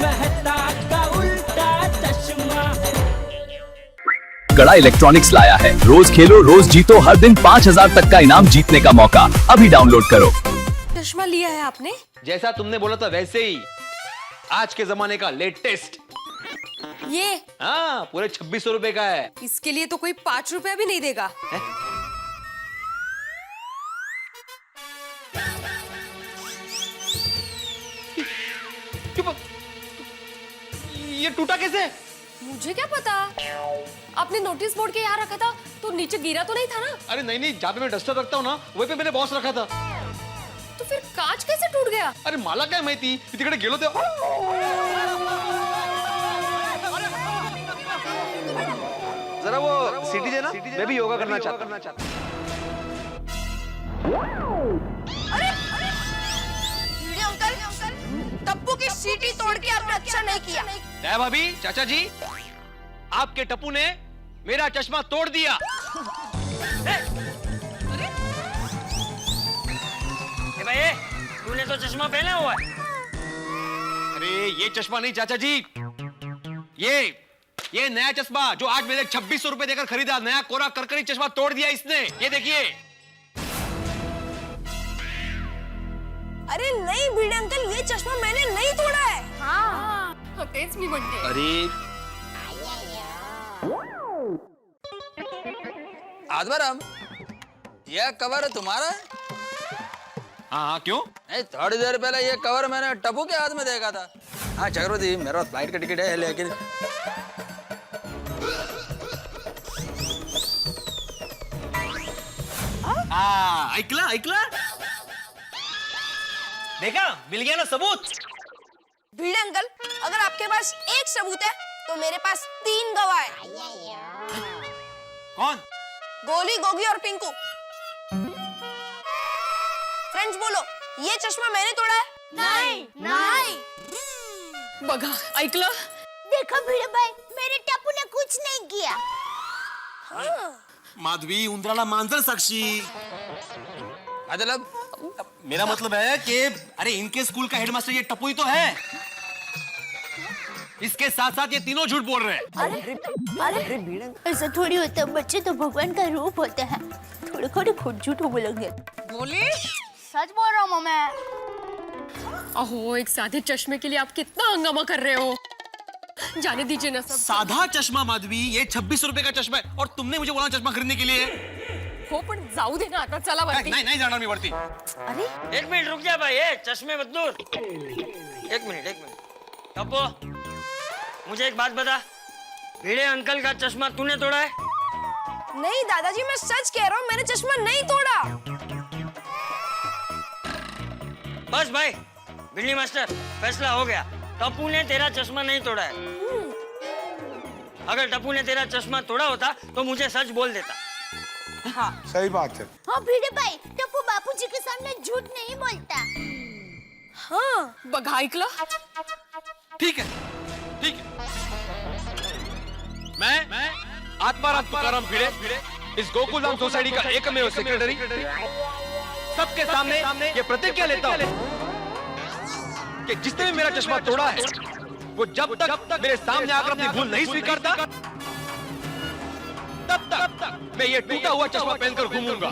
मेहता का उल्टा चश्मा। गड़ा इलेक्ट्रॉनिक्स लाया है, रोज खेलो रोज जीतो, हर दिन 5,000 तक का इनाम जीतने का मौका। अभी डाउनलोड करो। चश्मा लिया है आपने? जैसा तुमने बोला था वैसे ही, आज के जमाने का लेटेस्ट। ये हाँ, पूरे 2600 रुपए का है। इसके लिए तो कोई 5 रुपया भी नहीं देगा। ये टूटा कैसे? मुझे क्या पता, आपने नोटिस बोर्ड के यहाँ रखा था तो नीचे गिरा तो नहीं था ना? अरे नहीं नहीं, जहाँ पे मैं डस्टर रखता हूँ ना वहीं पे मैंने बॉक्स रखा था। तो फिर कांच कैसे टूट गया? अरे मला काय माहिती, मी तिकडे गेलो ते। जरा वो सीटी देना, मैं भी योगा करना चाहता हूँ। अंकल, टप्पू की सीटी तोड़ के आपने अच्छा नहीं किया। क्या भाभी, चाचा जी, आपके टप्पू ने मेरा चश्मा तोड़ दिया। भाई, तूने तो चश्मा पहना हुआ है। अरे ये चश्मा नहीं चाचा जी, ये नया चश्मा जो आज मैंने 2600 रुपए देकर खरीदा, नया कोरा करकरी चश्मा तोड़ दिया इसने। ये देखिए। अरे नहीं भिड़े अंकल, ये चश्मा मैंने नहीं तोड़ा है। हाँ, तेज मी म्हणते। अरे आत्माराम, यह कवर तुम्हारा है? हाँ, क्यों? नहीं, थोड़ी देर पहले ये कवर मैंने टप्पू के हाथ में देखा था। हाँ चक्रवर्ती, मेरा फ्लाइट का टिकट है, लेकिन ऐकला देखा, मिल गया ना सबूत। भिड़े अंकल, अगर आपके पास एक सबूत है तो मेरे पास 3 गवाह है। कौन? गोली, गोगी और पिंकू। फ्रेंड्स बोलो, ये चश्मा मैंने तोड़ा है? नहीं। बघा, ऐकलं? देखो भिड़े भाई, मेरे टप्पू ने कुछ नहीं किया। माधवी, उंदराला मांजर साक्षी। मतलब मेरा मतलब है कि अरे इनके स्कूल का हेडमास्टर ये टप्पू ही तो है। इसके साथ साथ ये तीनों झूठ बोल रहे हैं। अरे ऐसा थोड़ी होता है, बच्चे तो भगवान का रूप होते हैं। थोड़े थोड़े खुद झूठ बोलेंगे। बोले? सच बोल रहा हूँ मैं। अहो, एक सादे चश्मे के लिए आप कितना हंगामा कर रहे हो। जाने दीजिए ना सब। साधा चश्मा माधवी, ये 2600 रुपए का चश्मा है और तुमने मुझे बोला चश्मा खरीदने के लिए। हो, पण जाऊ दे ना आता, चला वरती। नहीं जाना मी वरती। अरे 1 मिनट रुक जा भाई, चश्मे मत दूर। 1 मिनट। टप्पू, मुझे एक बात बता, भिड़े अंकल का चश्मा तूने तोड़ा है? नहीं दादाजी, मैं सच कह रहा हूँ, मैंने चश्मा नहीं तोड़ा। बस भाई, बिल्ली मास्टर, फैसला हो गया। टप्पू ने तेरा चश्मा नहीं तोड़ा है। अगर टप्पू ने तेरा चश्मा तोड़ा होता तो मुझे सच बोल देता। हाँ, सही बात है। हाँ भिड़े भाई, टप्पू बापूजी के सामने झूठ नहीं बोलता। हाँ, बघा, ऐकलं? ठीक है। मैं आत्माराम तुकाराम भिड़े, इस गोकुलधाम सोसाइटी का एकमेव सेक्रेटरी, सबके सामने ये प्रतिज्ञा लेता हूँ कि जिसने भी मेरा चश्मा तोड़ा है वो जब तक मेरे सामने आकर अपनी भूल नहीं स्वीकारता तब तक मैं ये टूटा हुआ चश्मा पहनकर घूमूंगा।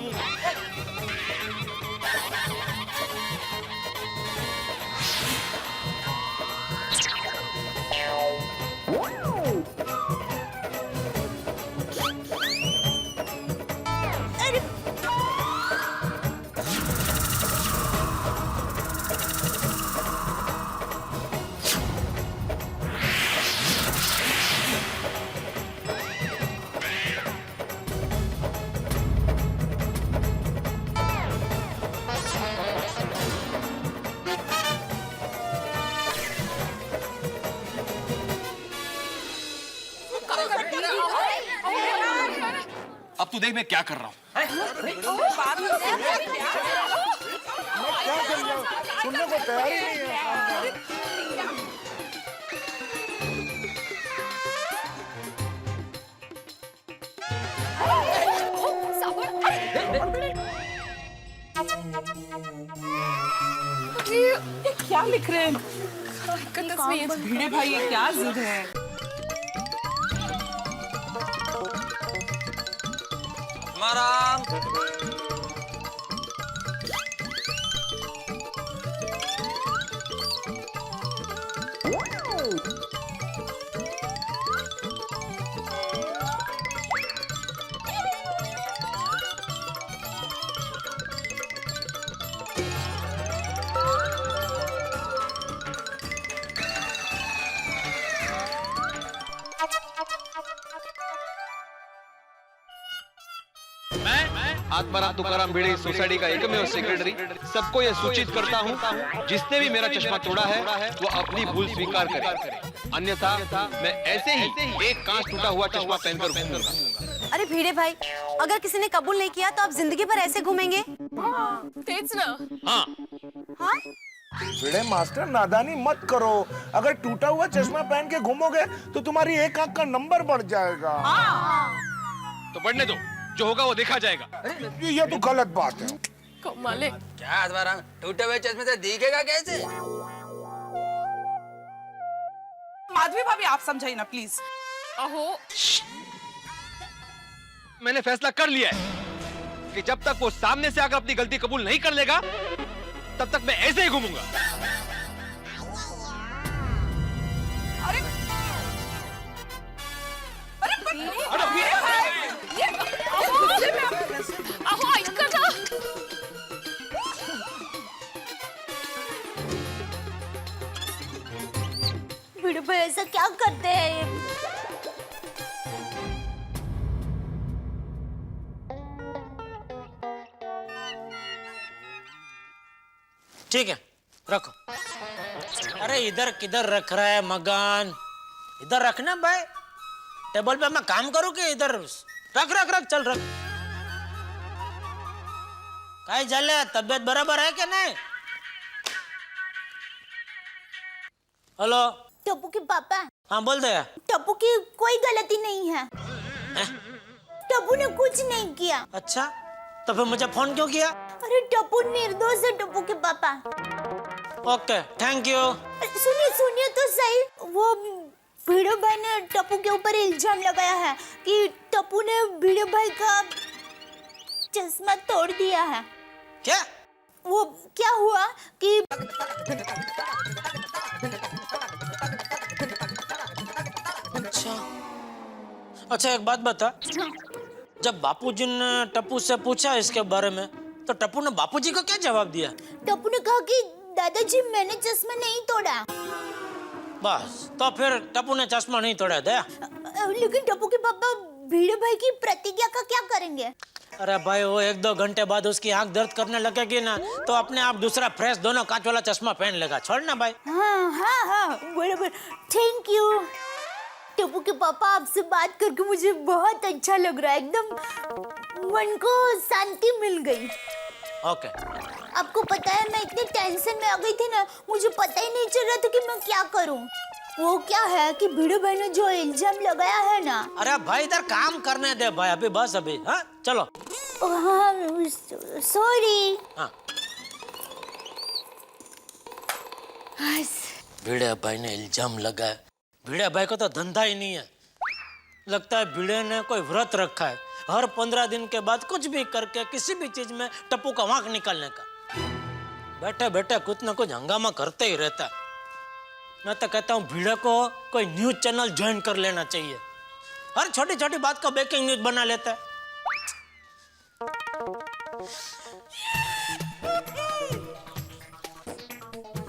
अब तू देख मैं क्या कर रहा हूँ। सुनने को तैयार ही नहीं है। ये क्या लिख रहे हैं? भिड़े भाई ये क्या जिद है? माराम आत्माराम तुकाराम भिड़े सोसाइटी का एकमेव सेक्रेटरी सबको यह सूचित करता हूँ, जिसने भी मेरा चश्मा तोड़ा है वो अपनी भूल स्वीकार करे, अन्यथा मैं ऐसे ही एक कांच टूटा हुआ चश्मा पहनकर घूमूंगा। अरे भिड़े भाई, अगर किसी ने कबूल नहीं किया तो आप जिंदगी भर ऐसे घूमेंगे? तेज ना। हाँ हाँ? भिड़े मास्टर नादानी मत करो। अगर टूटा हुआ चश्मा पहन के घूमोगे तो तुम्हारी एक आंख का नंबर बढ़ जाएगा। तो बढ़ने दो, जो होगा वो देखा जाएगा। ये तो गलत बात है। कमाले। क्या आत्माराम, टूटे हुए चश्मे से दिखेगा कैसे? माधवी भाभी आप समझाइए ना प्लीज। अहो मैंने फैसला कर लिया है कि जब तक वो सामने से आकर अपनी गलती कबूल नहीं कर लेगा तब तक मैं ऐसे ही घूमूंगा। अरे भिड़े भाई, अहो ऐका ना। भिड़े भाई ऐसा क्या करते हैं ये? ठीक है, रखो। अरे इधर किधर रख रहा है मकान? इधर रखना भाई। टेबल पे मैं काम करूं कि इधर रख रख रख चल रख। काय झाले, तबीयत बराबर है क्या नहीं? हेलो टप्पू के पापा। हाँ बोल दे। टप्पू की कोई गलती नहीं है। टप्पू ने कुछ नहीं किया। अच्छा तो फिर मुझे फोन क्यों किया? अरे टप्पू निर्दोष है टप्पू के पापा। Okay thank you. सुनिए सुनिए तो सही, वो भिड़े भाई ने टप्पू के ऊपर इल्जाम लगाया है कि टप्पू ने भिड़े भाई का चश्मा तोड़ दिया है। क्या? वो क्या हुआ कि अच्छा एक बात बता, जब बापूजी ने टप्पू से पूछा इसके बारे में तो टप्पू ने बापूजी को क्या जवाब दिया? टप्पू ने कहा कि दादाजी मैंने चश्मा नहीं तोड़ा। बस तो फिर टप्पू ने चश्मा नहीं तोड़ा दया। लेकिन टप्पू के पापा भिड़े भाई की प्रतिज्ञा का क्या करेंगे? अरे भाई वो 1-2 घंटे बाद उसकी आंख दर्द करने लगेगी ना तो अपने आप दूसरा फ्रेश दोनों कांच वाला चश्मा पहन लेगा। छोड़ना भाई। हाँ हाँ हाँ बराबर। थैंक यू टप्पू के पापा, आपसे बात करके मुझे बहुत अच्छा लग रहा है। एकदम मन को शांति मिल गई। ओके। आपको पता है मैं इतनी टेंशन में आ गई थी ना, मुझे पता ही नहीं चल रहा था कि मैं क्या करूं। वो क्या है कि भिड़े भाई ने जो इल्जाम लगाया है ना। अरे भाई इधर काम करने दे भाई, अभी बस अभी। हाँ चलो। हाँ सॉरी। हाँ भिड़े भाई ने इल्जाम लगाया। भिड़े भाई को तो धंधा ही नहीं है। लगता है भिड़े ने कोई व्रत रखा है, हर 15 दिन के बाद कुछ भी करके किसी भी चीज में टप्पू का वांक निकालने का। बैठे बैठे कुछ ना कुछ हंगामा करते ही रहता है। मैं तो कहता हूँ भिड़े को कोई न्यूज चैनल ज्वाइन कर लेना चाहिए, हर छोटी छोटी बात का ब्रेकिंग न्यूज बना लेता है।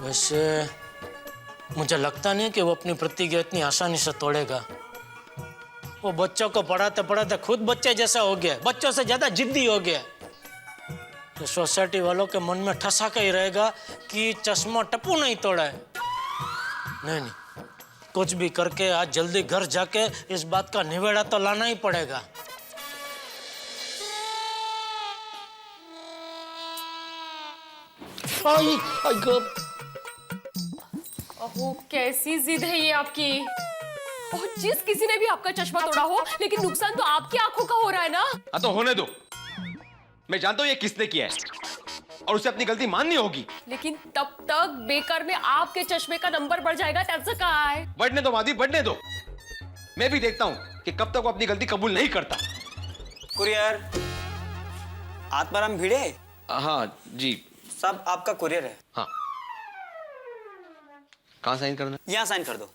वैसे मुझे लगता नहीं कि वो अपनी प्रतिज्ञा इतनी आसानी से तोड़ेगा। वो बच्चों को पढ़ाते पढ़ाते खुद बच्चे जैसा हो गया, बच्चों से ज्यादा जिद्दी हो गया। तो सोसाइटी वालों के मन में ठसा के ही रहेगा कि चश्मा टप्पू नहीं तोड़ा है। नहीं नहीं, कुछ भी करके आज जल्दी घर जाके इस बात का निवेड़ा तो लाना ही पड़ेगा। ओहो कैसी जिद है ये आपकी। और जिस किसी ने भी आपका चश्मा तोड़ा हो, लेकिन नुकसान तो आपकी आंखों का हो रहा है ना। हाँ तो होने दो, मैं जानता हूँ ये किसने किया है और उसे अपनी गलती माननी होगी। लेकिन तब तक बेकर में आपके चश्मे का नंबर बढ़ जाएगा। त्याचं काय? बढ़ने दो माधवी, बढ़ने दो। मैं भी देखता हूं कि कब तक वो अपनी गलती कबूल नहीं करता। कुरियर आत्माराम भिड़े। हाँ जी। सब आपका कुरियर है। हाँ, कहाँ साइन करना? यहाँ साइन कर दो।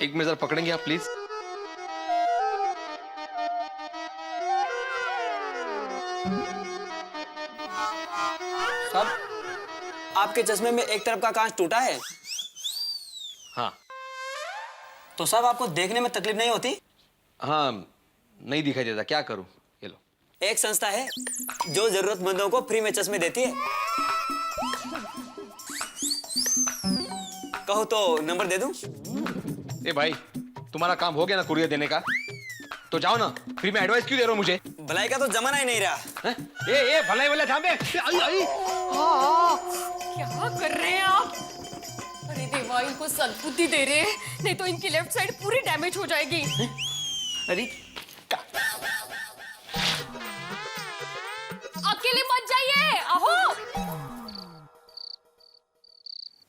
एक मिनट जरा पकड़ेंगे आप प्लीज? सब आपके चश्मे में एक तरफ का कांच टूटा है। हाँ। तो सब आपको देखने में तकलीफ नहीं होती? हाँ, नहीं दिखाई देता, क्या करूं? ये लो। एक संस्था है जो जरूरतमंदों को फ्री में चश्मे देती है। कहो तो नंबर दे दूं? ए भाई, तुम्हारा काम हो गया ना कुरियर देने का, तो जाओ ना। फ्री में एडवाइस क्यों दे रहे हो मुझे? भलाई का तो जमाना ही नहीं रहा। है? ए भलाई वाला थामे। आई आई। क्या कर रहे हैं आप? अरे देवा, इनको सद्बुद्धि दे रहे हैं, नहीं तो इनकी लेफ्ट साइड पूरी डैमेज हो जाएगी। अरे अकेले मत जाइए, आहो।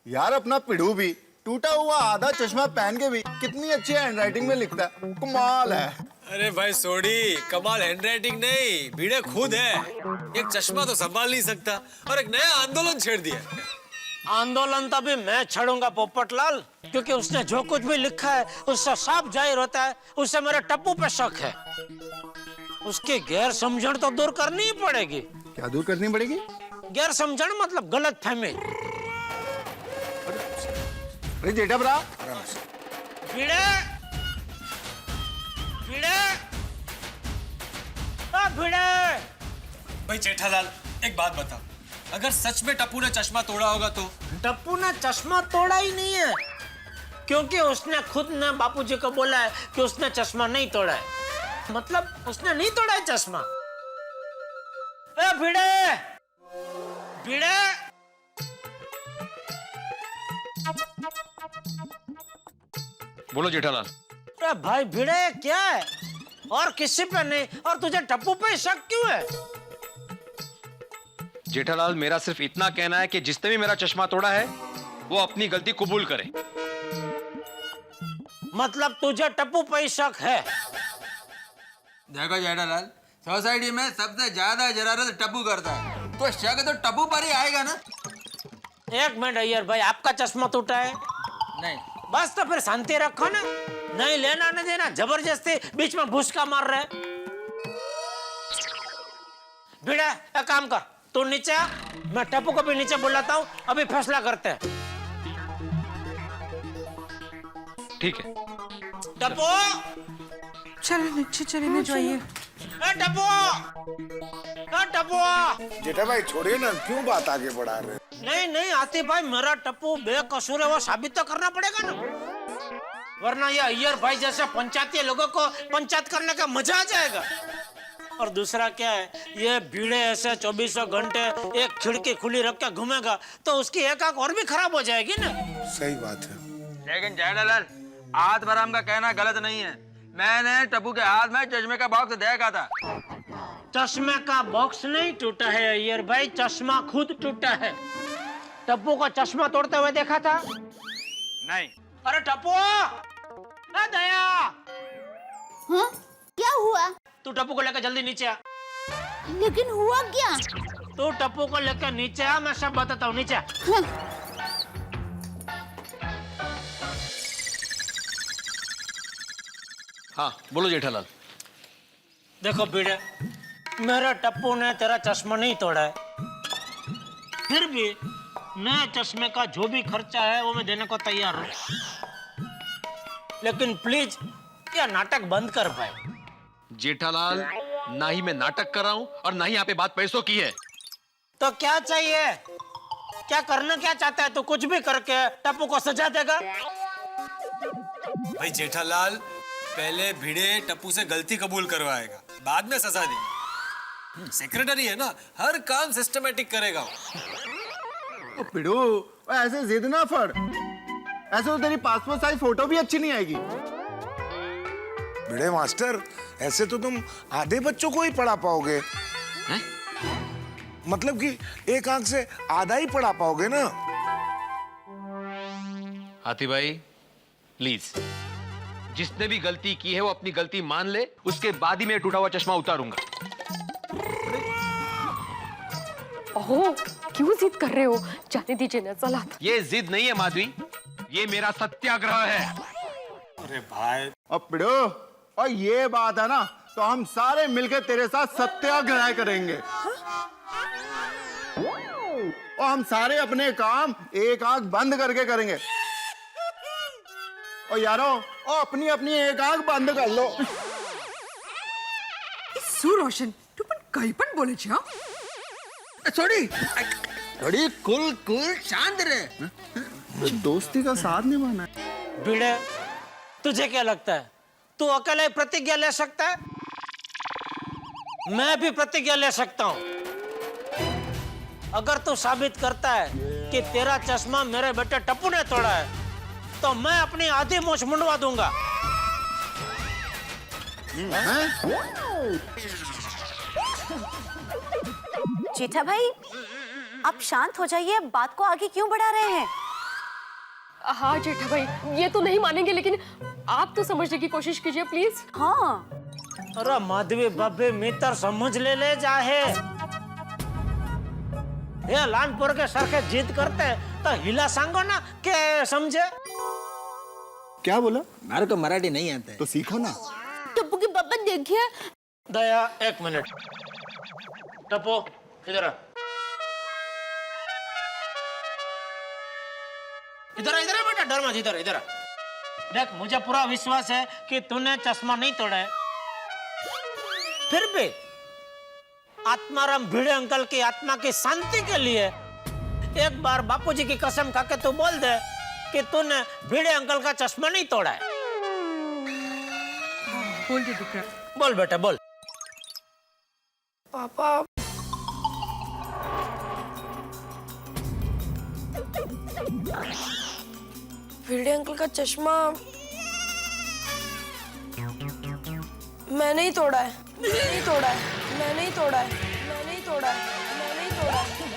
यार अपना पिड़ू भी टूटा हुआ आधा चश्मा पहन के भी कितनी अच्छी हैंडराइटिंग में लिखता है, कमाल है। अरे भाई सोडी, कमाल हैंडराइटिंग नहीं, भिड़े खुद है। एक चश्मा तो संभाल नहीं सकता और एक नया आंदोलन छेड़ दिया। आंदोलन तो भी मैं छेड़ूंगा पोपटलाल, क्योंकि उसने जो कुछ भी लिखा है उससे साफ जाहिर होता है उससे मेरे टप्पू पे शक है। उसकी गैर समझण तो दूर करनी ही पड़ेगी। क्या दूर करनी पड़ेगी? गैर समझण मतलब गलत फहमी। अरे जेठा भरा, भिड़े भिड़े भिड़े। भाई जेठालाल, एक बात बताओ, अगर सच में टप्पू ने चश्मा तोड़ा होगा तो? टप्पू ने चश्मा तोड़ा ही नहीं है, क्योंकि उसने खुद ने बापूजी को बोला है कि उसने चश्मा नहीं तोड़ा है। मतलब उसने नहीं तोड़ा है चश्मा। ए भिड़े भिड़े, बोलो जेठालाल। अरे भाई भिड़े, क्या है? और किसी पे नहीं, और तुझे टप्पू पे शक क्यों है? जेठालाल, मेरा सिर्फ इतना कहना है कि जिसने भी मेरा चश्मा तोड़ा है वो अपनी गलती कबूल करे। मतलब तुझे टप्पू पे ही शक है? देखो जेठालाल, सोसाइटी में सबसे ज्यादा जरारत टप्पू करता है, तो शक तो टप्पू पर ही आएगा ना। एक मिनट अय्यर भाई, आपका चश्मा टूटा है? नहीं। बस तो फिर शांति रखो ना, नहीं लेना नहीं देना, जबरदस्ती बीच में भूसका मार रहे। भिड़ा, एक काम कर, तू नीचे आ, मैं टप्पू को भी नीचे बुलाता हूँ, अभी फैसला करते हैं। ठीक है। टप्पू, चलो नीचे चले जाइए। टप्पू, जेठा भाई छोड़िए ना, क्यों बात आगे बढ़ा रहे? नहीं नहीं आते भाई, मेरा टप्पू बेकसूर है वो साबित तो करना पड़ेगा ना, वरना ये अय्यर भाई जैसे पंचायती लोगों को पंचायत करने का मजा आ जाएगा। और दूसरा क्या है, ये भीड़े ऐसे 24 घंटे एक खिड़की खुली रख के घूमेगा तो उसकी एक आंख और भी खराब हो जाएगी ना। सही बात है। लेकिन जेठालाल, आत्माराम का कहना गलत नहीं है। मैंने टप्पू के हाथ में चश्मे का बॉक्स देखा था। चश्मे का बॉक्स नहीं टूटा है अय्यर भाई, चश्मा खुद टूटा है। टप्पू को चश्मा तोड़ते हुए देखा था? नहीं। अरे टप्पू, दया, हाँ? क्या हुआ? तू टप्पू को लेकर जल्दी नीचे आ। लेकिन हुआ क्या? तू टप्पू को लेकर नीचे आ, मैं सब बताता हूँ, नीचे आ। हाँ। हाँ बोलो जेठालाल। देखो भिड़े, मेरे टप्पू ने तेरा चश्मा नहीं तोड़ा है, फिर भी नए चश्मे का जो भी खर्चा है वो मैं देने को तैयार हूँ, लेकिन प्लीज यह नाटक बंद कर भाई। जेठालाल, ना ही मैं नाटक कर रहा हूँ और ना ही यहाँ पे बात पैसों की है। तो क्या चाहिए? क्या करना क्या चाहता है? तो कुछ भी करके टप्पू को सजा देगा? भाई जेठालाल, पहले भिड़े टप्पू से गलती कबूल करवाएगा, बाद में सजा देगा। सेक्रेटरी है ना, हर काम सिस्टमैटिक करेगा। ओ पिड़ू, ऐसे जिद ना फड़, ऐसे तो तेरी पासपोर्ट साइज फोटो भी अच्छी नहीं आएगी। भिड़े मास्टर, ऐसे तो तुम आधे बच्चों को ही पढ़ा पाओगे। हैं? मतलब कि एक आंख से आधा ही पढ़ा पाओगे ना। हाथी भाई प्लीज, जिसने भी गलती की है वो अपनी गलती मान ले, उसके बाद ही मैं टूटा हुआ चश्मा उतारूंगा। ओहो, क्यों जिद कर रहे हो? जाने दीजिए ना, चला। ये जिद नहीं है माधवी, ये मेरा सत्याग्रह है। अरे भाई, अब पिड़ो, और ये बात है ना, तो हम सारे मिलकर तेरे साथ सत्याग्रह करेंगे। और हम सारे अपने काम एक आंख बंद करके करेंगे। और यारो, और अपनी अपनी एक आंख बंद कर लो। સુરોશન તું પણ કઈ પણ બોલે છે? थोड़ी कुल शांत रहे। दोस्ती का साथ निभाना है। भिड़े, तुझे क्या लगता है तू अकेले प्रतिज्ञा ले सकता है? मैं भी प्रतिज्ञा ले सकता हूं। अगर तू साबित करता है कि तेरा चश्मा मेरे बेटे टप्पू ने तोड़ा है, तो मैं अपनी आधी मूंछ मुंडवा दूंगा। जेठा भाई, आप शांत हो जाइए, बात को आगे क्यों बढ़ा रहे हैं? हाँ जेठा भाई, ये तो नहीं मानेंगे, लेकिन आप तो समझने की कोशिश कीजिए प्लीज। हाँ। अरे माधवी बाबे मित्र समझ ले जाहे। ये लानपुर के सर के जिद करते तो हिला सांगो ना के समझे। क्या बोला? मेरे को मराठी नहीं आता है। तो सीखो ना। टप्पू के पापा देखिए। दया, एक मिनट। टप्पू इधर आ। इधर इधर बेटा, डर मत, इधर इधर। देख, मुझे पूरा विश्वास है कि तूने चश्मा नहीं तोड़ा है। फिर भी आत्माराम भिड़े अंकल की आत्मा की शांति के लिए एक बार बापूजी की कसम खाके तू बोल दे कि तूने भिड़े अंकल का चश्मा नहीं तोड़ा है। બોલ દે દીકરા। बोल बेटा, बोल। पापा, भिड़े अंकल का चश्मा मैंने ही तोड़ा है। मैंने ही तोड़ा है। मैंने ही तोड़ा है। मैंने ही तोड़ा है। मैंने ही तोड़ा है।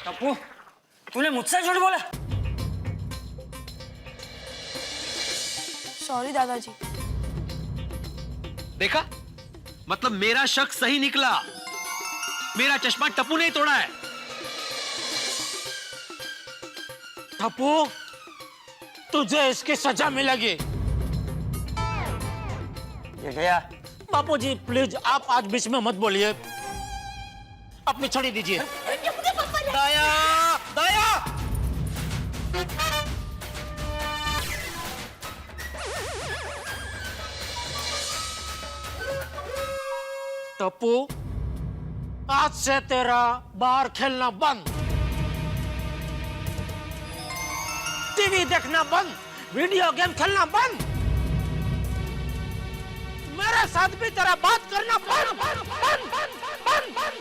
टप्पू, तूने मुझसे झूठ बोला? सॉरी दादाजी। देखा, मतलब मेरा शक सही निकला। मेरा चश्मा टप्पू ने ही तोड़ा है। टप्पू, तुझे इसकी सजा मिलेगी। बापूजी प्लीज, आप आज बीच में मत बोलिए। अपनी छड़ी दीजिए। दया, दया। टप्पू, आज से तेरा बाहर खेलना बंद, टीवी देखना बंद, वीडियो गेम खेलना बंद, मेरे साथ भी तेरा बात करना बंद, बंद, बंद, बंद, बंद, बंद।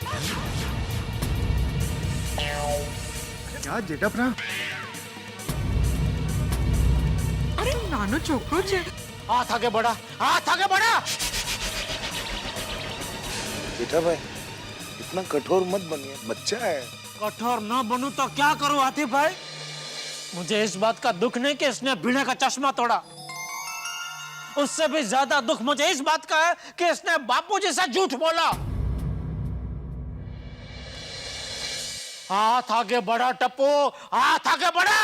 क्या जेठा? અરે નાનો છોકરો છે। हाथ आगे बढ़ा, हाथ आगे बढ़ा। जेठा भाई, इतना कठोर मत बनिए, बच्चा है। कठोर न बनूं तो क्या करूं हाथी भाई? मुझे इस बात का दुख नहीं कि इसने भिड़े का चश्मा तोड़ा। उससे भी ज्यादा दुख मुझे इस बात का है कि इसने बापूजी से झूठ बोला। हाथ आगे बढ़ा टप्पू, हाथ आगे बढ़ा।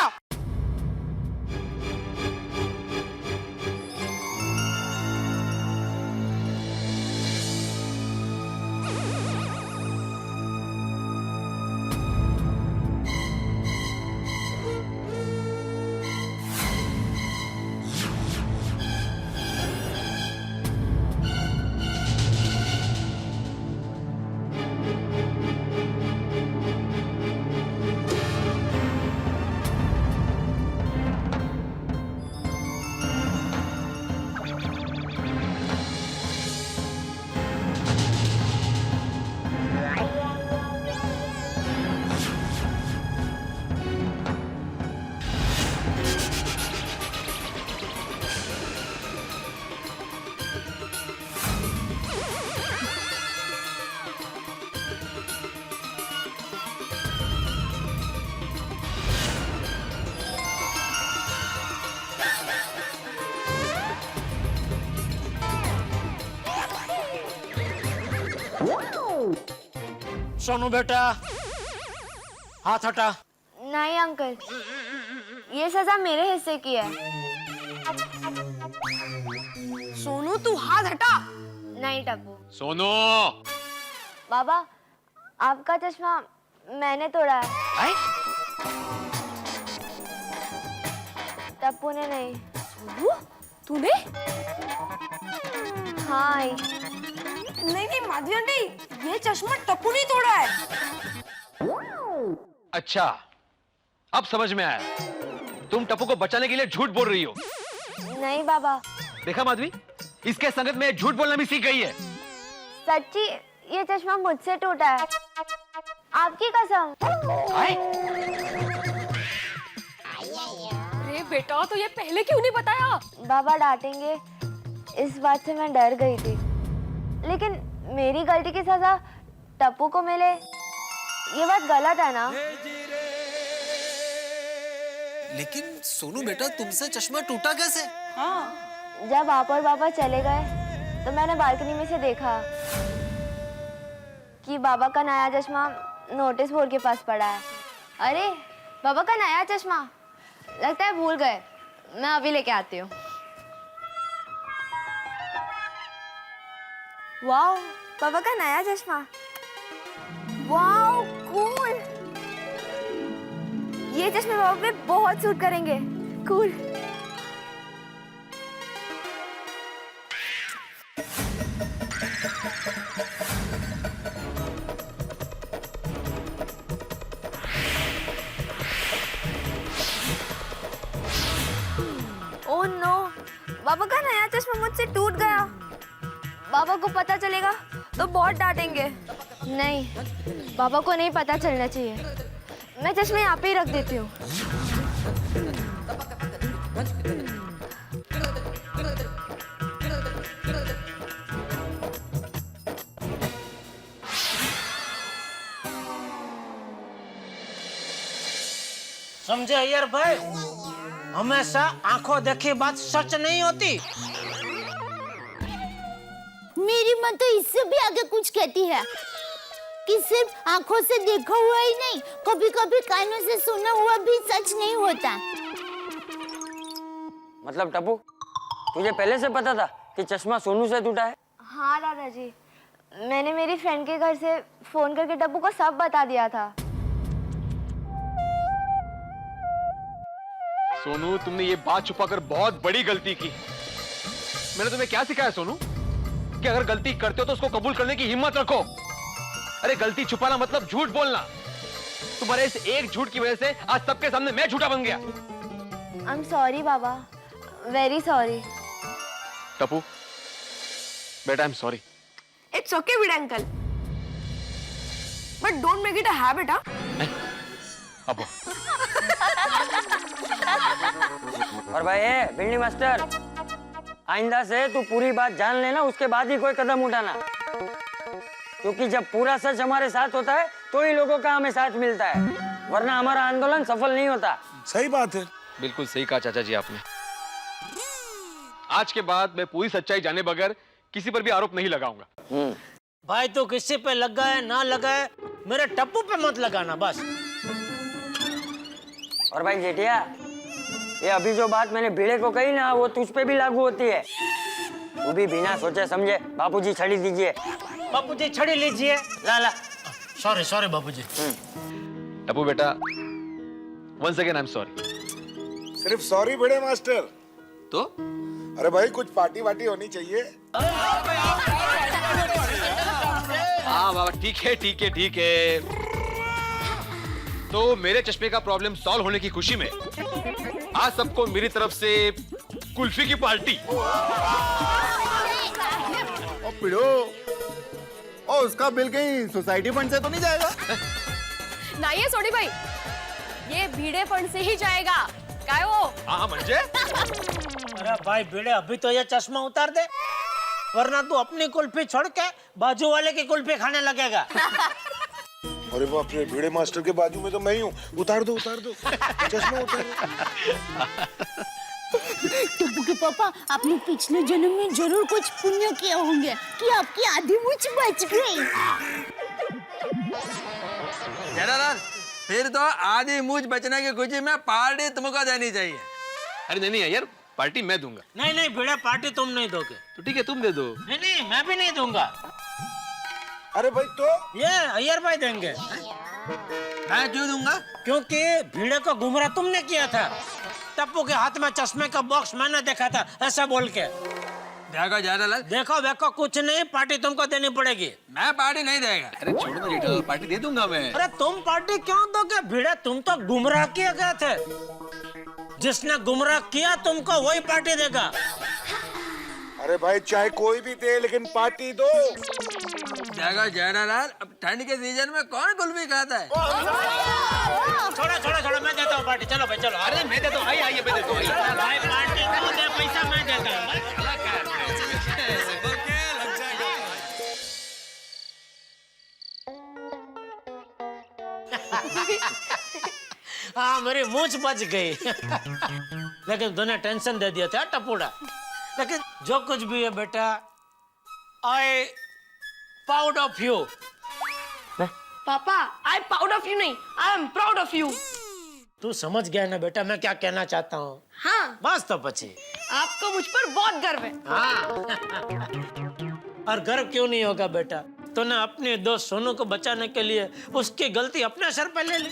सोनू बेटा हाथ हटा। नहीं अंकल, ये सजा मेरे हिस्से की है। सोनू तू हाथ हटा। नहीं टप्पू। सोनू बाबा, आपका चश्मा मैंने तोड़ा है। टप्पू ने नहीं। तूने? हाँ। नहीं नहीं माधवी आंटी, ये चश्मा टप्पू ने तोड़ा है। अच्छा, अब समझ में आया। तुम टप्पू को बचाने के लिए झूठ बोल रही हो। नहीं बाबा, देखा माधवी, इसके संगत में झूठ बोलना भी सीख गई है। सच्ची ये चश्मा मुझसे टूटा है, आपकी कसम। अरे बेटा, तो ये पहले क्यों नहीं बताया? बाबा डांटेंगे इस बात से मैं डर गई थी, लेकिन मेरी गलती की सजा टप्पू को मिले, ये बात गलत है ना? लेकिन सोनू बेटा, तुमसे चश्मा टूटा कैसे? जब आप और बाबा चले गए तो मैंने बालकनी में से देखा कि बाबा का नया चश्मा नोटिस बोर्ड के पास पड़ा है। अरे बाबा का नया चश्मा, लगता है भूल गए। मैं अभी लेके आती हूँ। वाओ, बाबा का नया चश्मा। वाओ कूल, ये चश्मे बाबा पे बहुत सूट करेंगे। कूल। ओह नो, बाबा का नया चश्मा मुझसे टूट गया। बाबा को पता चलेगा तो बहुत डांटेंगे। नहीं, बाबा को नहीं पता चलना चाहिए। मैं चश्मे यहाँ पे ही रख देती हूँ। समझे अय्यर भाई, हमेशा आंखों देखी बात सच नहीं होती। मेरी माँ तो इससे भी आगे कुछ कहती है कि सिर्फ आंखों से देखा हुआ ही नहीं, कभी कभी कानों से सुना हुआ भी सच नहीं होता। मतलब टप्पू, तुझे पहले से पता था कि चश्मा सोनू से टूटा है? हाँ दादाजी, मैंने मेरी फ्रेंड के घर से फोन करके टप्पू को सब बता दिया था। सोनू, तुमने ये बात छुपाकर बहुत बड़ी गलती की। मैंने तुम्हें क्या सिखाया सोनू, कि अगर गलती करते हो तो उसको कबूल करने की हिम्मत रखो। अरे गलती छुपाना मतलब झूठ बोलना। तुम्हारे इस एक झूठ की वजह से आज सबके सामने मैं झूठा बन गया। आई एम सॉरी बाबा, वेरी सॉरी। टप्पू बेटा, I am sorry. It's okay वीड uncle, but don't make it a habit. अब और भाई भिंडी मास्टर, आइंदा से तू पूरी बात जान लेना, उसके बाद ही कोई कदम उठाना। क्योंकि जब पूरा सच हमारे साथ होता है तो ही लोगों का हमें साथ मिलता है, वरना हमारा आंदोलन सफल नहीं होता। सही बात है। बिल्कुल सही कहा चाचा जी आपने। आज के बाद मैं पूरी सच्चाई जाने बगैर किसी पर भी आरोप नहीं लगाऊंगा। भाई तो किसी पे लगा है ना लगा है, मेरे टप्पू पे मत लगाना बस। और भाई जेठिया, ये अभी जो बात मैंने भिड़े को कही ना, वो तुझ पे भी लागू होती है। तू भी बिना सोचे समझे बापूजी छड़ी दीजिए। बापूजी छड़ी लीजिए। ला ला। Sorry sorry Bapuji. टप्पू बेटा, once again I am sorry. सिर्फ सॉरी बड़े मास्टर तो? अरे भाई, कुछ पार्टी वार्टी होनी चाहिए। हाँ बाबा, ठीक है ठीक है ठीक है। तो मेरे चश्मे का प्रॉब्लम सॉल्व होने की खुशी में आज सबको मेरी तरफ से कुल्फी की पार्टी। ओ पिड़ो, ओ उसका बिल कहीं सोसाइटी फंड से तो नहीं जाएगा? नहीं है सोनी भाई, ये भीड़े फंड से ही जाएगा। काय वो? हाँ म्हणजे? अरे भाई भिड़े, अभी तो ये चश्मा उतार दे, वरना तू अपनी कुल्फी छोड़ के बाजू वाले की कुल्फी खाने लगेगा। अरे बाप रे, भिड़े मास्टर के बाजू में तो मैं ही हूँ। उतार दो चश्मा उतार दो। टप्पू के पापा, आपने पिछले जन्म में जरूर कुछ पुण्य किए होंगे कि आपकी आधी मूंछ बच गई। जेठालाल, फिर तो आधी मूछ बचने की खुशी में पार्टी तुमको देनी चाहिए। अरे नहीं नहीं यार, पार्टी मैं दूंगा। नहीं नहीं भिड़े, पार्टी तुम नहीं दोगे। तो ठीक है, तुम दे दो। नहीं नहीं मैं भी नहीं दूंगा। अरे भाई तो ये अय्यर भाई देंगे। मैं क्यों दूंगा? क्योंकि भिड़े को गुमराह तुमने किया था। टप्पू के हाथ में चश्मे का बॉक्स मैंने देखा था, ऐसा बोल के। देखो जेठालाल, देखो देखो कुछ नहीं, पार्टी तुमको देनी पड़ेगी। मैं पार्टी नहीं देगा। अरे छोड़ो ना जेठालाल, पार्टी दे दूंगा मैं। अरे तुम पार्टी क्यों दोगे भिड़े? तुम तो गुमराह किए गए थे। जिसने गुमराह किया तुमको वही पार्टी देगा। अरे भाई चाहे कोई भी दे लेकिन पार्टी दो। देखो जेठालाल, अब ठंड के सीजन में कौन कुल्फी खाता है? छोड़ो छोड़ो छोड़ो, मैं देता हूँ पार्टी। चलो भाई चलो। अरे मैं देता हूँ, आइए मैं देता हूँ। भाई पार्टी को दे, पैसा मैं देता हूँ। हाँ मेरी मूछ बच गई। लेकिन तूने टेंशन दे दिया था टपूड़ा। लेकिन जो कुछ भी है बेटा, आई प्राउड ऑफ यू। पापा, आई प्राउड ऑफ यू नहीं, I am proud of you. तू समझ गया ना बेटा मैं क्या कहना चाहता हूँ? हाँ, बस तो पची। आपको मुझ पर बहुत गर्व है। हाँ। और गर्व क्यों नहीं होगा बेटा? तूने अपने दोस्त सोनू को बचाने के लिए उसकी गलती अपने सर पे ले ली।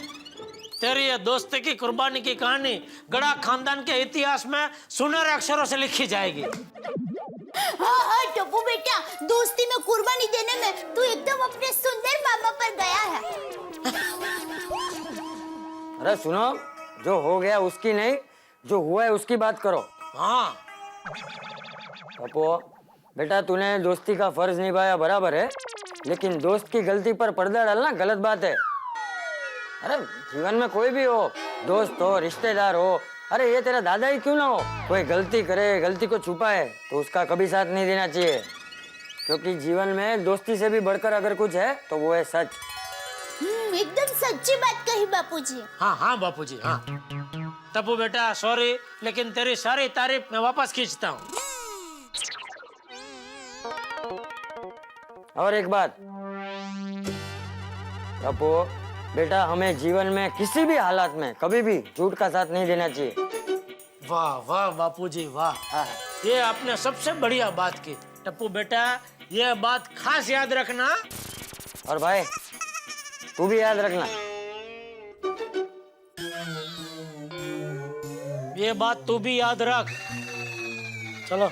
तेरी ये दोस्ती की कुर्बानी की कहानी गड़ा खानदान के इतिहास में सुनहरे अक्षरों से लिखी जाएगी। हाँ हाँ टप्पू बेटा, दोस्ती में कुर्बानी देने में तू एकदम अपने सुंदर मामा पर गया है। अरे सुनो, जो हो गया उसकी नहीं, जो हुआ है उसकी बात करो। हाँ पप्पू बेटा, तूने दोस्ती का फर्ज निभाया बराबर है, लेकिन दोस्त की गलती पर पर्दा डालना गलत बात है। अरे जीवन में कोई भी हो, दोस्त हो, रिश्तेदार हो, अरे ये तेरा दादा ही क्यों ना हो, कोई गलती करे, गलती को छुपाए तो उसका कभी साथ नहीं देना चाहिए। क्योंकि जीवन में दोस्ती से भी बढ़कर अगर कुछ है तो वो है सच। एकदम सच्ची बात कही बापूजी। हाँ हाँ बापूजी हाँ। टप्पू बेटा सॉरी, लेकिन तेरी सारी तारीफ मैं वापस खींचता हूँ। और एक बात टप्पू बेटा, हमें जीवन में किसी भी हालात में कभी भी झूठ का साथ नहीं देना चाहिए। वाह वाह बापूजी वाह, ये आपने सबसे बढ़िया बात की। टप्पू बेटा ये बात खास याद रखना। और भाई तू भी याद रखना। ये बात तू भी याद रख। चलो।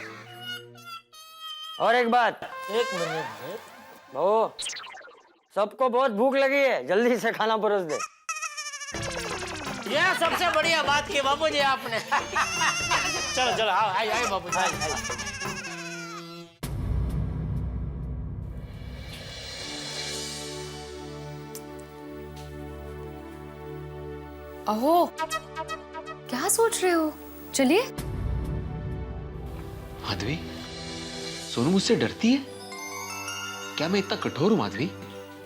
और एक बात, एक मिनट भाऊ, सबको बहुत भूख लगी है, जल्दी से खाना परोस दे। ये सबसे बढ़िया बात की बापूजी आपने। चलो चलो आओ, आइए बापूजी आइए। अहो, क्या सोच रहे हो? चलिए। माधवी, सोनू मुझसे डरती है क्या? मैं इतना कठोर हूं माधवी?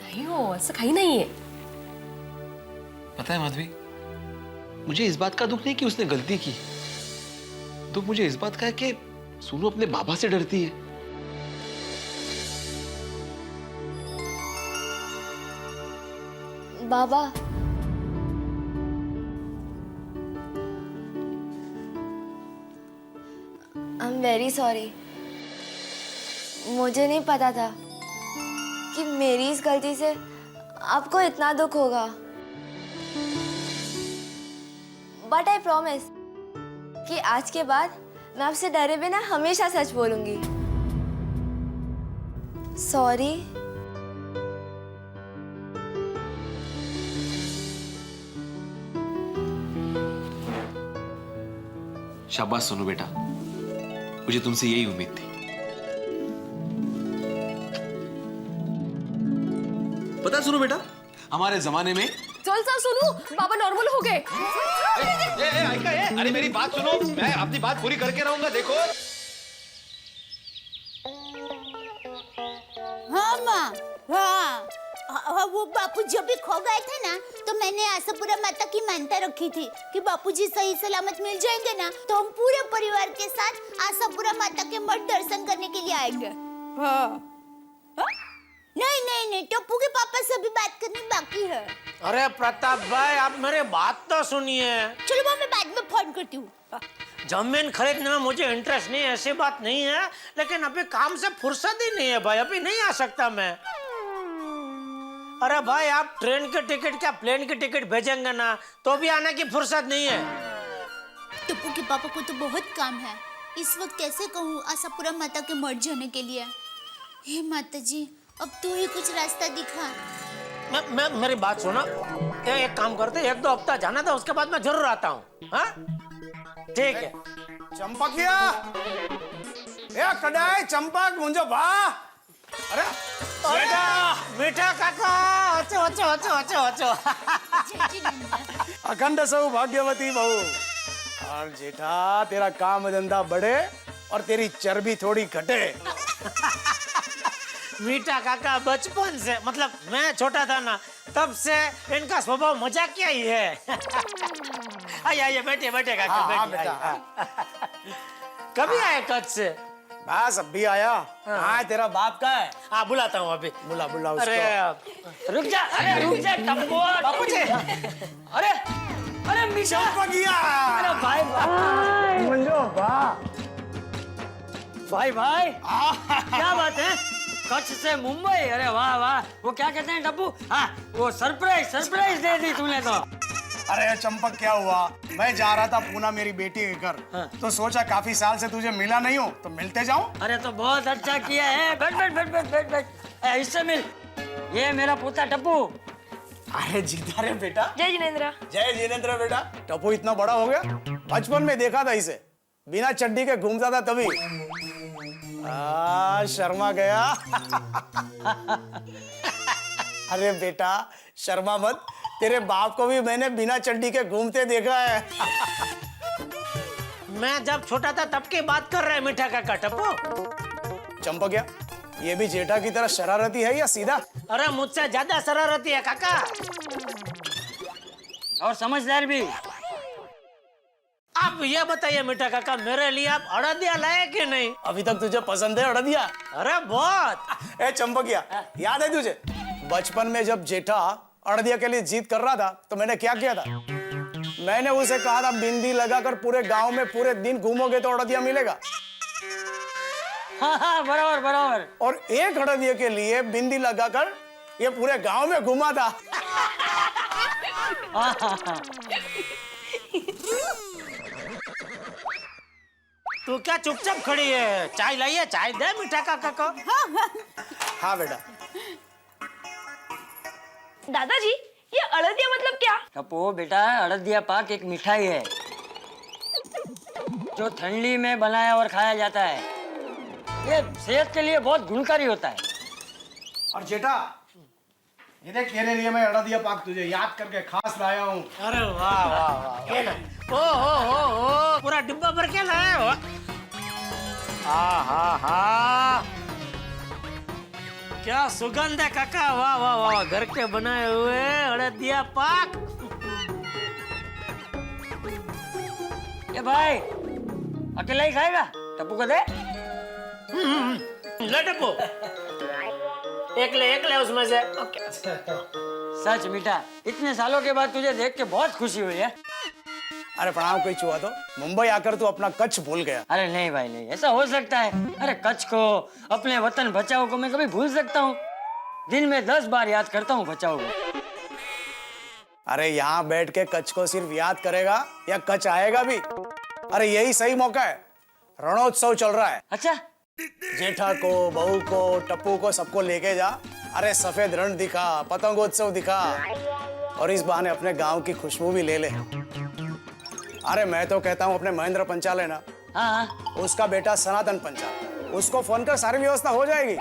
नहीं हो, ऐसा कहीं नहीं है। पता है माधवी, मुझे इस बात का दुख नहीं कि उसने गलती की, दुख मुझे इस बात का है कि सोनू अपने बाबा से डरती है। बाबा, आई एम वेरी सॉरी। मुझे नहीं पता था कि मेरी इस गलती से आपको इतना दुख होगा। बट आई प्रॉमिस कि आज के बाद मैं आपसे डरे बिना हमेशा सच बोलूंगी। सॉरी। शाबाश सोनू बेटा, मुझे तुमसे यही उम्मीद थी। पता है सोनू बेटा, हमारे जमाने में चल चल सुनो, बाबा नॉर्मल हो गए। अरे मेरी बात सुनो, मैं अपनी बात पूरी करके रहूंगा। देखो हाँ माँ, हाँ वो बापू जब भी खो गए थे ना, तो मैंने आशापुरा माता की मानता रखी थी कि बापूजी सही सलामत मिल जाएंगे ना, तो हम पूरे परिवार के साथ आशापुरा माता के मठ दर्शन करने के लिए आएंगे। हाँ नहीं नहीं नहीं, टप्पू के पापा से अभी बात करनी बाकी है। अरे प्रताप भाई, आप मेरे बात तो सुनिए। चलो मैं बाद में फोन करती हूँ। जमीन खरीदने में मुझे इंटरेस्ट नहीं है, ऐसी बात नहीं है, लेकिन अभी काम से फुर्सत ही नहीं है भाई, अभी नहीं आ सकता मैं। अरे भाई, आप ट्रेन के टिकट क्या प्लेन की टिकट भेजेंगे ना, तो भी आने की फुर्सत नहीं है। टप्पू के पापा को तो बहुत काम है, इस वक्त कैसे कहूँ आशापुरा माता के मर जाने के लिए। हे माता जी, अब तू ही कुछ रास्ता दिखा। मैं मेरी बात सुनो, एक काम करते, 1-2 हफ्ता जाना था, उसके बाद मैं जरूर आता हूँ। हाँ ठीक है। चंपकिया, ए कडाई चंपक मुंजो भा। अरे बेटा, मीठा काका, अच्छो अच्छो अच्छो अच्छो अच्छो। अखंड सौभाग्यवती बहू। और जेठा, तेरा काम धंधा बढ़े और तेरी चर्बी थोड़ी घटे। मीठा काका बचपन से, मतलब मैं छोटा था ना, तब से इनका स्वभाव मजाकिया ही है। आइए बैठे बैठे काका, हाँ, बैठिए, बेटा। आइए। कभी आए कच्छ से? बस अब भी आया। हाँ, तेरा बाप का है। हाँ, बुलाता हूँ अभी। बुला बुला उसको। अरे रुक जा, अरे रुक जा टप्पू। बापू जी, अरे अरे मीठा, चंपकिया, अरे भाई भाई मुंजो भा। भाई भाई क्या बात है, कच्छ से मुंबई, अरे वाह वाह। वो क्या कहते हैं टप्पू, हाँ वो सरप्राइज दे दी तूने तो। अरे चंपक, क्या हुआ, मैं जा रहा था पूना मेरी बेटी के घर, तो सोचा काफी साल से तुझे मिला नहीं हूँ तो मिलते जाऊं। अरे तो बहुत अच्छा किया है, बैठ बैठ बैठ बैठ बैठ बैठ, इससे मिल। ये मेरा पोता टप्पू। अरे जीता रे बेटा। जय जिनेंद्र। जय जिनेंद्र बेटा। टप्पू इतना बड़ा हो गया, बचपन में देखा था इसे, बिना चड्डी के घूमता था तभी। शर्मा गया। अरे बेटा शर्मा मत, तेरे बाप को भी मैंने बिना चड्डी के घूमते देखा है। मैं जब छोटा था तब की बात कर रहे हैं मीठा काका। टप्पू चंपकिया, ये भी जेठा की तरह शरारती है या सीधा? अरे मुझसे ज्यादा शरारती है काका, और समझदार भी। आप ये बताइए मीठा काका, मेरे लिए आप अड़दिया लाए कि नहीं? अभी तक तुझे पसंद है अड़दिया? अरे बहुत। ए चंपकिया, याद है तुझे बचपन में जब जेठा अड़दिया के लिए जीत कर रहा था तो मैंने क्या किया था? मैंने उसे कहा था बिंदी लगाकर पूरे गांव में पूरे दिन घूमोगे तो अड़दिया मिलेगा। हाँ बराबर बराबर। और एक अड़दिया के लिए बिंदी लगाकर ये पूरे गांव में घुमा था। तू क्या चुपचाप खड़ी है? चाय लाइए, चाय दे मीठा काका को। हाँ बेटा। दादाजी, ये अड़दिया मतलब क्या? टप्पू बेटा, अड़दिया पाक एक मिठाई है जो ठंडी में बनाया और खाया जाता है। ये सेहत के लिए बहुत गुणकारी होता है। और जेठा, ये देख तेरे लिए मैं अड़दिया पाक तुझे याद करके खास लाया हूँ। अरे वाह वाह वाह। ओ पूरा डिब्बा भर के लाए हो। हा क्या सुगंध है काका, वाह वाह वाह। घर के बनाए हुए अड़दिया पाक। ये भाई अकेला ही खाएगा? टप्पू को दे। ले टप्पू, एक ले उसमें से। सच मीठा, इतने सालों के बाद तुझे देख के बहुत खुशी हुई है। अरे प्रणाम, कोई छुआ तो मुंबई आकर तू अपना कच्छ भूल गया। अरे नहीं भाई नहीं, ऐसा हो सकता है? अरे कच्छ को, अपने वतन बचाओ को मैं कभी भूल सकता हूँ? दिन में 10 बार याद करता हूँ बचाओ को। अरे यहाँ बैठ के कच्छ को सिर्फ याद करेगा या कच्छ आएगा भी? अरे यही सही मौका है, रणोत्सव चल रहा है। अच्छा, जेठा को, बहू को, टप्पू को सबको लेके जा। अरे सफेद रण दिखा, पतंगोत्सव दिखा, और इस बहाने अपने गांव की खुशबू भी ले ले। अरे मैं तो कहता हूँ अपने महेंद्र पंचाल है ना, हाँ उसका बेटा सनातन पंचाल, उसको फोन कर सारी व्यवस्था हो जाएगी।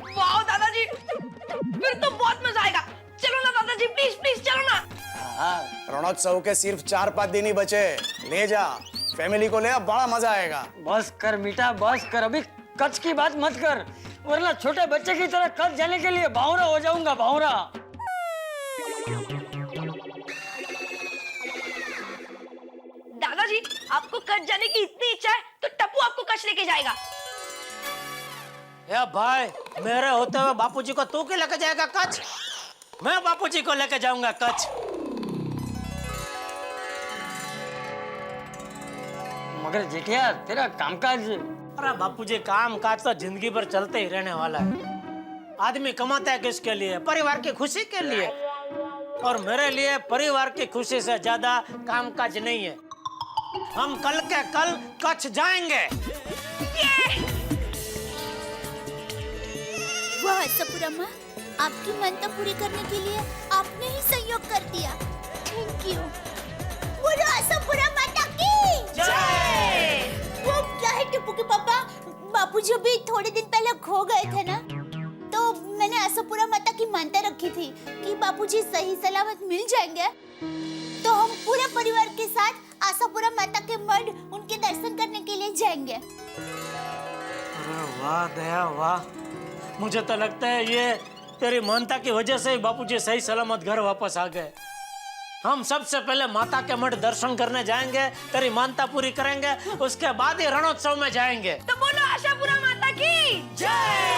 वाह दादाजी, फिर तो बहुत मजा आएगा। चलो ना दादाजी, प्लीज प्लीज चलो ना। रणोत्सव के सिर्फ 4-5 दिन ही बचे, ले जा फैमिली को, ले अब बड़ा मजा आएगा। बस कर मीठा, बस कर, अभी कच्छ की बात मत कर, वरना छोटे बच्चे की तरह कच्छ जाने के लिए भावरा हो जाऊंगा, भावरा। दादाजी, आपको कच्छ जाने की इतनी इच्छा है तो टप्पू आपको कच्छ लेके जाएगा। ए भाई, मेरे होते हुए बापूजी को तू क्यों लेके जाएगा कच्छ? मैं बापूजी को लेके जाऊंगा कच्छ। मगर जेठिया तेरा कामकाज। अरे बापूजी, काम काज तो जिंदगी भर चलते ही रहने वाला है। आदमी कमाता है किसके लिए? परिवार की खुशी के लिए। और मेरे लिए परिवार की खुशी से ज्यादा काम काज नहीं है। हम कल के कल कच्छ जाएंगे। वाह आशापुरम्मा, आपकी मनता पूरी करने के लिए आपने ही सहयोग कर दिया। Thank you. बोलो आशापुरम्मा की जय। वो क्या है टिप्पू के पापा, बापूजी अभी थोड़े दिन पहले खो गए थे ना, तो मैंने आशापुरा माता की मानता रखी थी कि बापूजी सही सलामत मिल जाएंगे। तो हम पूरे परिवार के साथ आशापुरा माता के मठ उनके दर्शन करने के लिए जाएंगे। अरे वाह दया वाह, मुझे तो लगता है ये तेरी मानता की वजह से ही बापूजी सही सलामत घर वापस आ गए। हम सबसे पहले माता के मठ दर्शन करने जाएंगे, तेरी मानता पूरी करेंगे, उसके बाद ही रणोत्सव में जाएंगे। तो बोलो आशापुरा माता की जय।